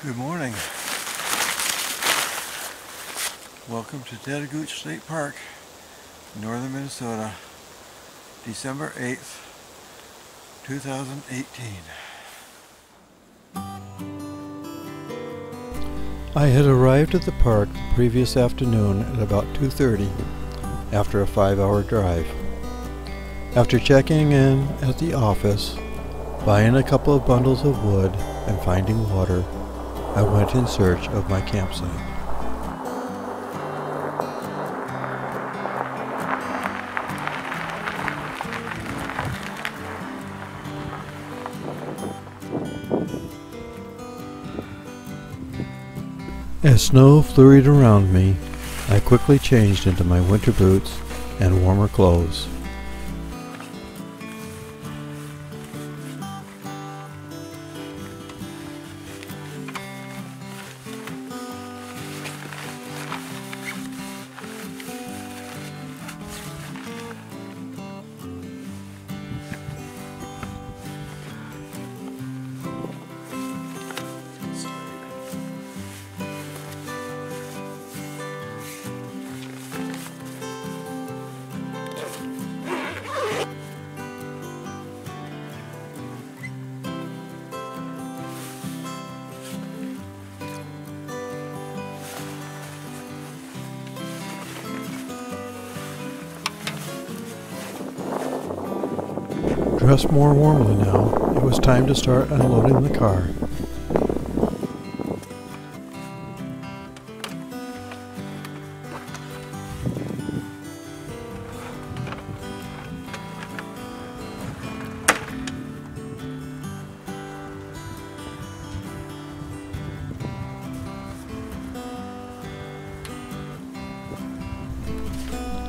Good morning. Welcome to Tettegouche State Park, northern Minnesota, December 8th, 2018. I had arrived at the park the previous afternoon at about 2:30 after a 5-hour drive. After checking in at the office, buying a couple of bundles of wood, and finding water, I went in search of my campsite. As snow flurried around me, I quickly changed into my winter boots and warmer clothes. Dressed more warmly now, it was time to start unloading the car.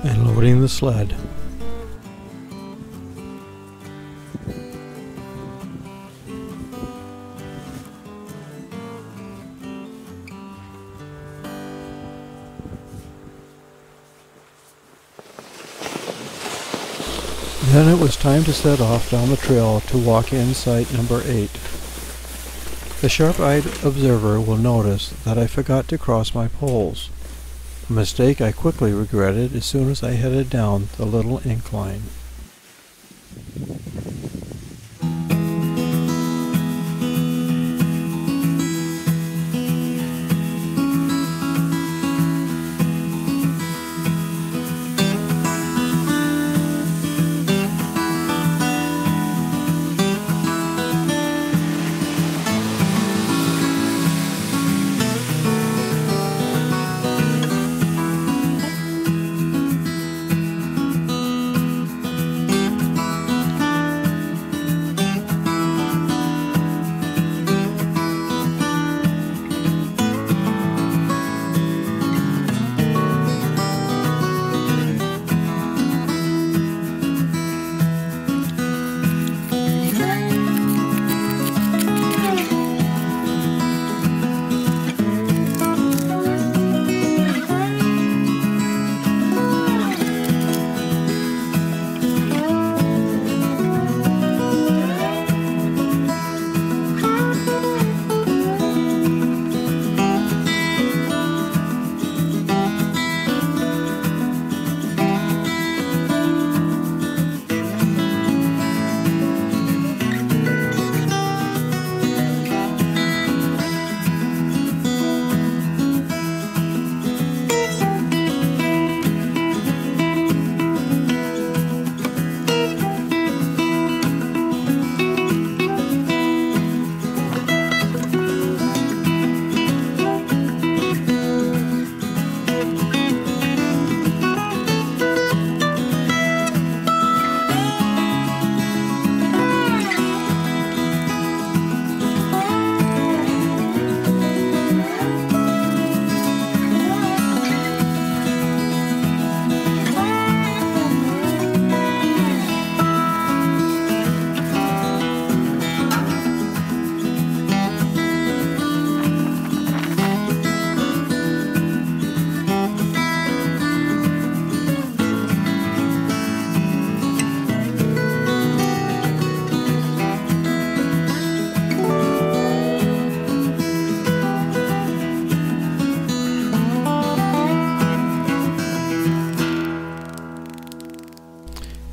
And loading the sled. Then it was time to set off down the trail to walk in site number 8. The sharp-eyed observer will notice that I forgot to cross my poles, a mistake I quickly regretted as soon as I headed down the little incline.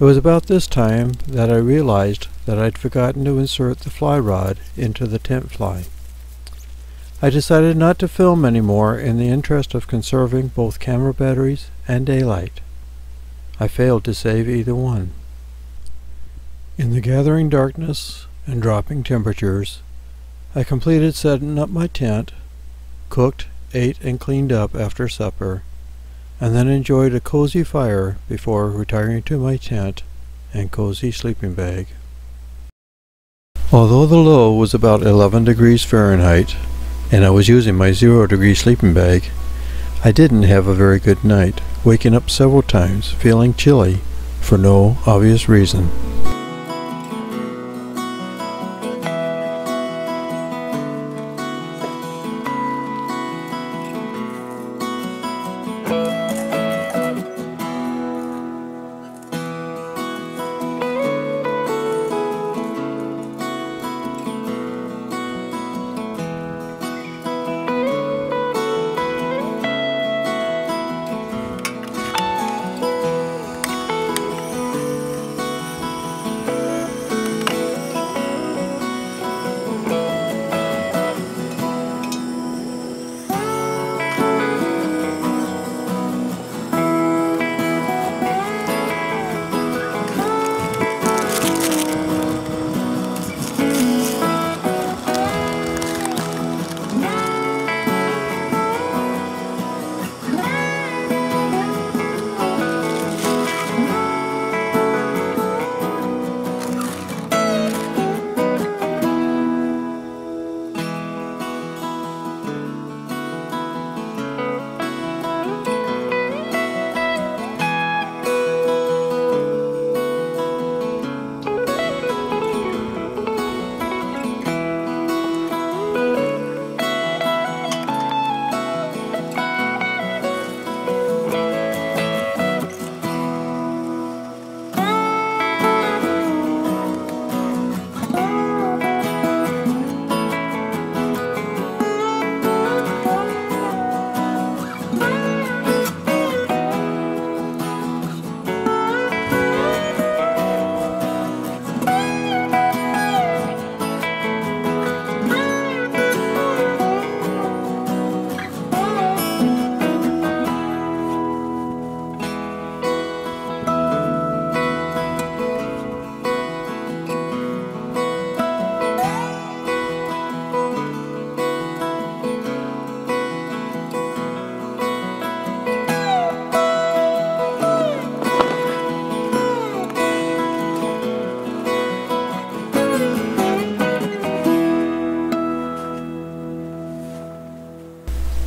It was about this time that I realized that I'd forgotten to insert the fly rod into the tent fly. I decided not to film anymore in the interest of conserving both camera batteries and daylight. I failed to save either one. In the gathering darkness and dropping temperatures, I completed setting up my tent, cooked, ate, and cleaned up after supper, and then enjoyed a cozy fire before retiring to my tent and cozy sleeping bag. Although the low was about 11 degrees Fahrenheit, and I was using my 0-degree sleeping bag, I didn't have a very good night, waking up several times feeling chilly for no obvious reason.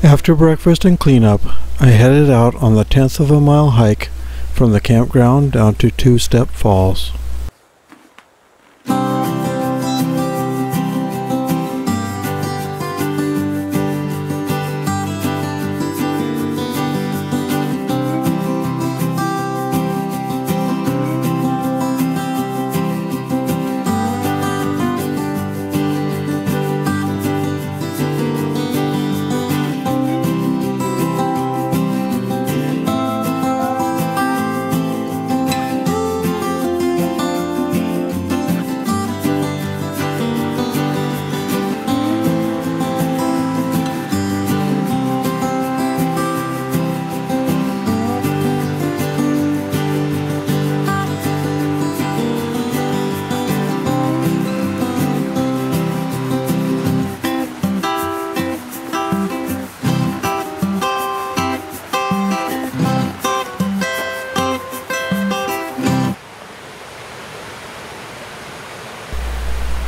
After breakfast and cleanup, I headed out on the 10th of a mile hike from the campground down to Two-Step Falls.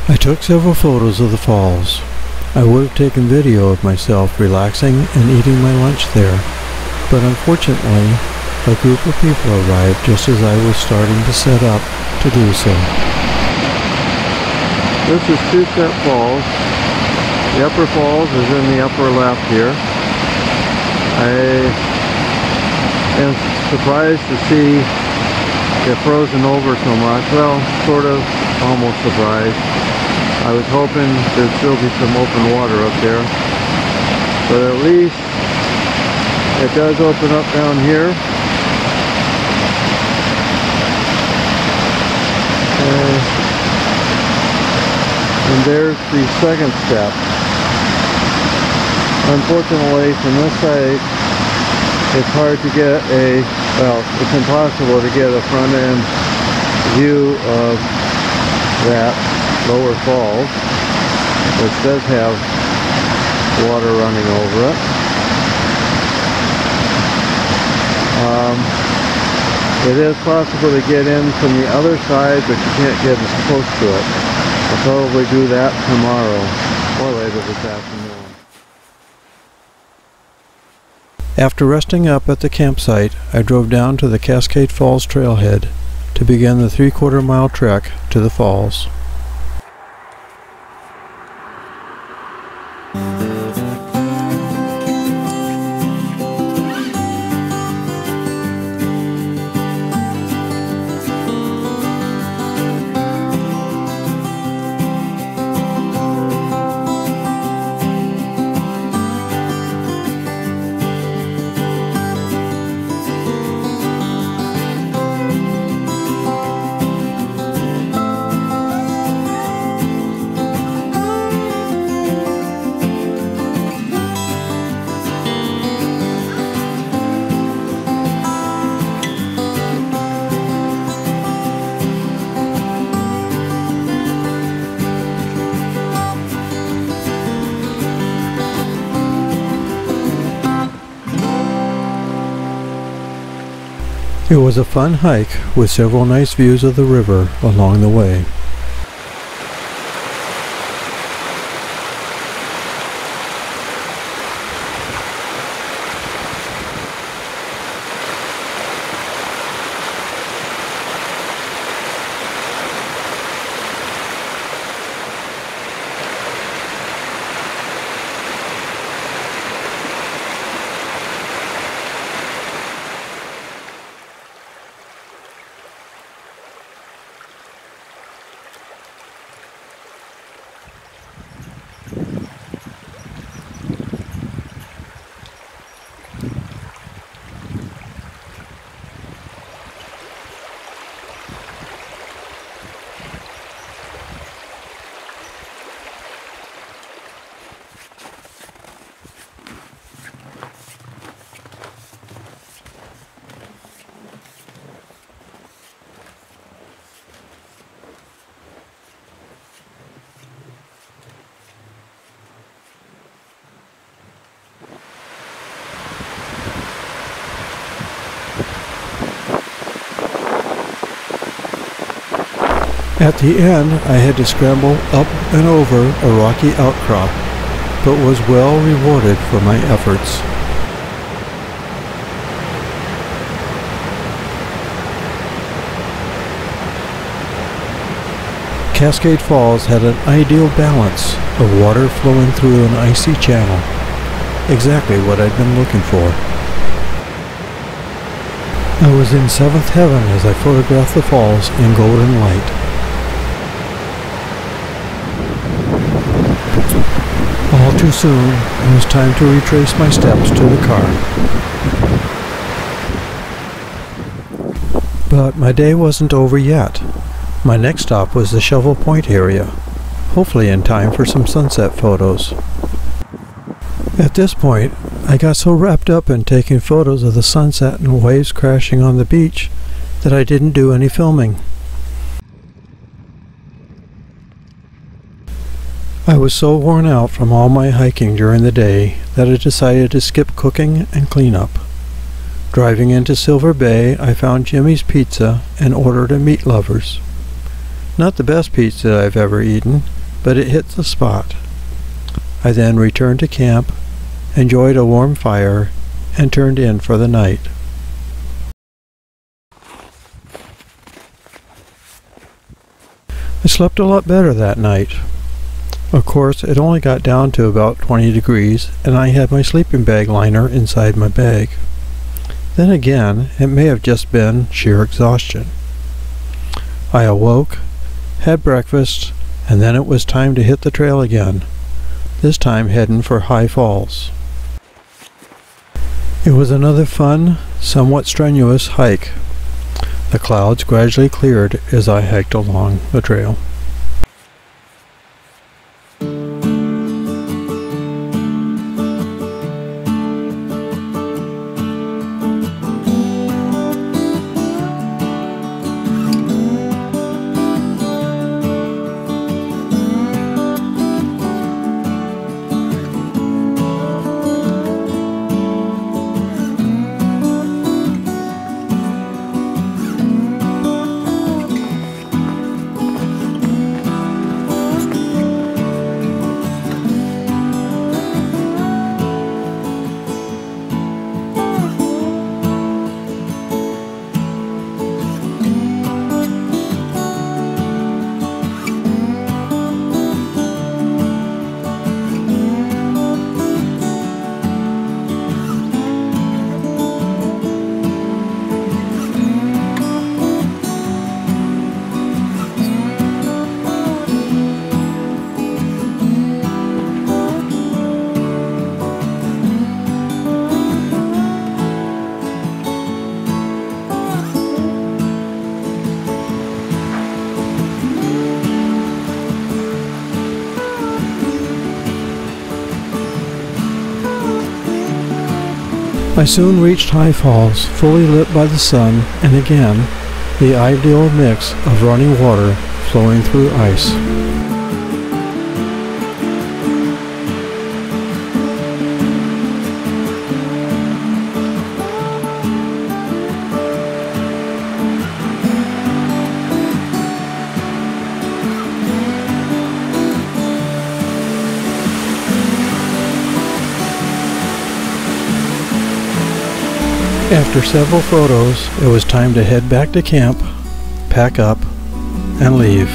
I took several photos of the falls. I would have taken video of myself relaxing and eating my lunch there, but unfortunately, a group of people arrived just as I was starting to set up to do so. This is Two-Step Falls. The upper falls is in the upper left here. I am surprised to see it frozen over so much. Well, sort of, almost surprised. I was hoping there'd still be some open water up there, but at least it does open up down here. And there's the second step. Unfortunately, from this site, it's hard to get it's impossible to get a front-end view of that lower falls, which does have water running over it. It is possible to get in from the other side, but you can't get as close to it. I'll probably do that tomorrow or later this afternoon. After resting up at the campsite, I drove down to the Cascade Falls trailhead to begin the 3/4 mile trek to the falls. It was a fun hike with several nice views of the river along the way. At the end, I had to scramble up and over a rocky outcrop, but was well rewarded for my efforts. Cascade Falls had an ideal balance of water flowing through an icy channel, exactly what I'd been looking for. I was in seventh heaven as I photographed the falls in golden light. All too soon, it was time to retrace my steps to the car. But my day wasn't over yet. My next stop was the Shovel Point area, hopefully in time for some sunset photos. At this point, I got so wrapped up in taking photos of the sunset and waves crashing on the beach that I didn't do any filming. I was so worn out from all my hiking during the day that I decided to skip cooking and cleanup. Driving into Silver Bay, I found Jimmy's Pizza and ordered a Meat Lovers. Not the best pizza I've ever eaten, but it hit the spot. I then returned to camp, enjoyed a warm fire, and turned in for the night. I slept a lot better that night. Of course, it only got down to about 20 degrees, and I had my sleeping bag liner inside my bag. Then again, it may have just been sheer exhaustion. I awoke, had breakfast, and then it was time to hit the trail again, this time heading for High Falls. It was another fun, somewhat strenuous hike. The clouds gradually cleared as I hiked along the trail. I soon reached high falls, fully lit by the sun, and again, the ideal mix of running water flowing through ice. After several photos, it was time to head back to camp, pack up, and leave.